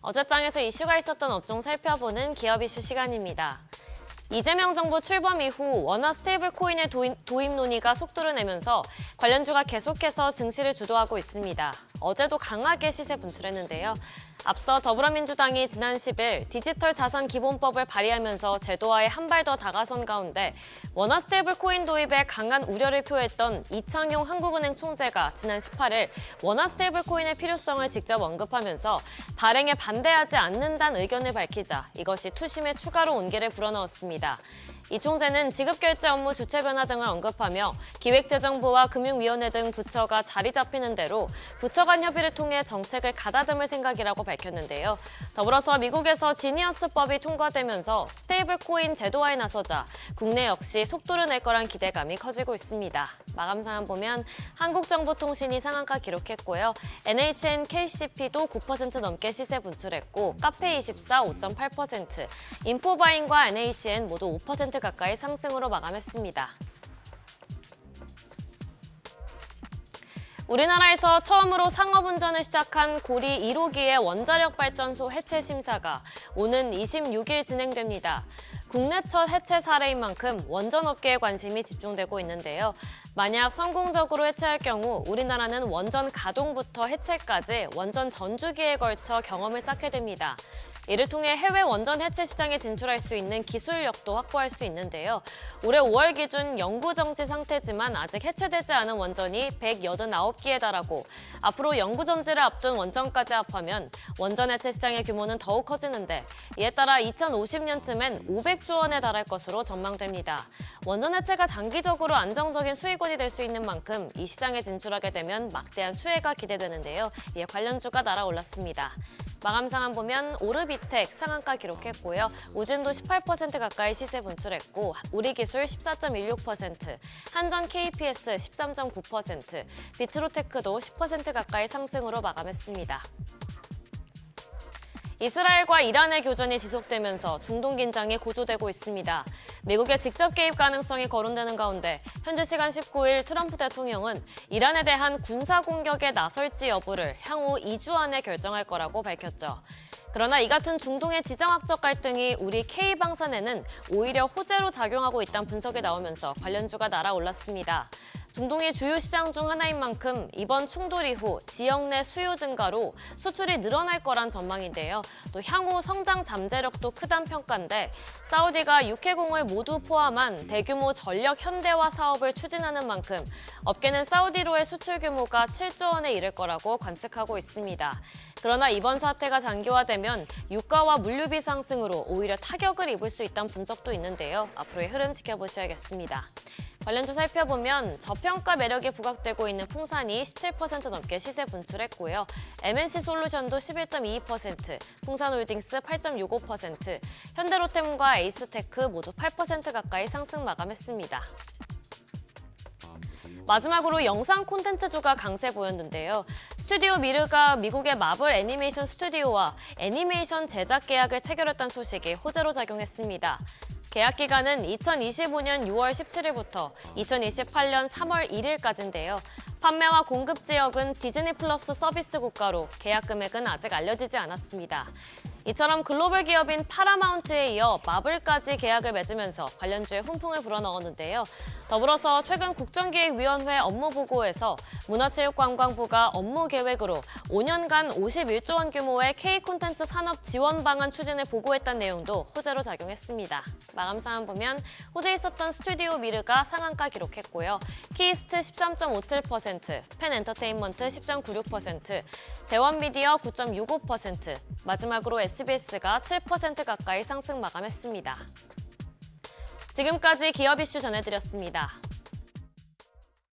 어제장에서 이슈가 있었던 업종 살펴보는 기업 이슈 시간입니다. 이재명 정부 출범 이후 원화 스테이블 코인의 도입 논의가 속도를 내면서 관련주가 계속해서 증시를 주도하고 있습니다. 어제도 강하게 시세 분출했는데요. 앞서 더불어민주당이 지난 10일 디지털 자산 기본법을 발의하면서 제도화에 한 발 더 다가선 가운데 원화 스테이블 코인 도입에 강한 우려를 표했던 이창용 한국은행 총재가 지난 18일 원화 스테이블 코인의 필요성을 직접 언급하면서 발행에 반대하지 않는다는 의견을 밝히자 이것이 투심에 추가로 온기를 불어넣었습니다. 이 총재는 지급결제 업무 주체 변화 등을 언급하며 기획재정부와 금융위원회 등 부처가 자리 잡히는 대로 부처 간 협의를 통해 정책을 가다듬을 생각이라고 밝혔는데요. 더불어서 미국에서 지니어스법이 통과되면서 스테이블 코인 제도화에 나서자 국내 역시 속도를 낼 거란 기대감이 커지고 있습니다. 마감 상황 보면 한국정보통신이 상한가 기록했고요. NHN, KCP도 9% 넘게 시세 분출했고 카페24 5.8%, 인포바인과 NHN 모두 5% 가까이 상승으로 마감했습니다. 우리나라에서 처음으로 상업운전을 시작한 고리 1호기의 원자력 발전소 해체 심사가 오는 26일 진행됩니다. 국내 첫 해체 사례인 만큼 원전업계에 관심이 집중되고 있는데요. 만약 성공적으로 해체할 경우 우리나라는 원전 가동부터 해체까지 원전 전주기에 걸쳐 경험을 쌓게 됩니다. 이를 통해 해외 원전 해체 시장에 진출할 수 있는 기술력도 확보할 수 있는데요. 올해 5월 기준 영구 정지 상태지만 아직 해체되지 않은 원전이 189기에 달하고 앞으로 영구 정지를 앞둔 원전까지 합하면 원전 해체 시장의 규모는 더욱 커지는데 이에 따라 2050년쯤엔 500조 원에 달할 것으로 전망됩니다. 원전 해체가 장기적으로 안정적인 수익원이 될 수 있는 만큼 이 시장에 진출하게 되면 막대한 수혜가 기대되는데요. 이에 관련주가 날아올랐습니다. 마감 상황 보면 오르비텍 상한가 기록했고요. 우진도 18% 가까이 시세 분출했고 우리기술 14.16%, 한전 KPS 13.9%, 비트로테크도 10% 가까이 상승으로 마감했습니다. 이스라엘과 이란의 교전이 지속되면서 중동 긴장이 고조되고 있습니다. 미국의 직접 개입 가능성이 거론되는 가운데 현지 시간 19일 트럼프 대통령은 이란에 대한 군사 공격에 나설지 여부를 향후 2주 안에 결정할 거라고 밝혔죠. 그러나 이 같은 중동의 지정학적 갈등이 우리 K방산에는 오히려 호재로 작용하고 있다는 분석이 나오면서 관련주가 날아올랐습니다. 중동의 주요 시장 중 하나인 만큼 이번 충돌 이후 지역 내 수요 증가로 수출이 늘어날 거란 전망인데요. 또 향후 성장 잠재력도 크단 평가인데 사우디가 육해공을 모두 포함한 대규모 전력 현대화 사업을 추진하는 만큼 업계는 사우디로의 수출 규모가 7조 원에 이를 거라고 관측하고 있습니다. 그러나 이번 사태가 장기화되면 유가와 물류비 상승으로 오히려 타격을 입을 수 있다는 분석도 있는데요. 앞으로의 흐름 지켜보셔야겠습니다. 관련주 살펴보면 저평가 매력이 부각되고 있는 풍산이 17% 넘게 시세 분출했고요. MNC솔루션도 11.22%, 풍산홀딩스 8.65%, 현대로템과 에이스테크 모두 8% 가까이 상승 마감했습니다. 마지막으로 영상 콘텐츠주가 강세 보였는데요. 스튜디오 미르가 미국의 마블 애니메이션 스튜디오와 애니메이션 제작 계약을 체결했다는 소식이 호재로 작용했습니다. 계약 기간은 2025년 6월 17일부터 2028년 3월 1일까지인데요. 판매와 공급 지역은 디즈니 플러스 서비스 국가로 계약 금액은 아직 알려지지 않았습니다. 이처럼 글로벌 기업인 파라마운트에 이어 마블까지 계약을 맺으면서 관련주에 훈풍을 불어넣었는데요. 더불어서 최근 국정기획위원회 업무보고에서 문화체육관광부가 업무 계획으로 5년간 51조 원 규모의 K콘텐츠 산업 지원 방안 추진을 보고했다는 내용도 호재로 작용했습니다. 마감 상황 보면 호재 있었던 스튜디오 미르가 상한가 기록했고요. 키이스트 13.57%, 펜엔터테인먼트 10.96%, 대원미디어 9.65%, 마지막으로 SBS가 7% 가까이 상승 마감했습니다. 지금까지 기업 이슈 전해드렸습니다.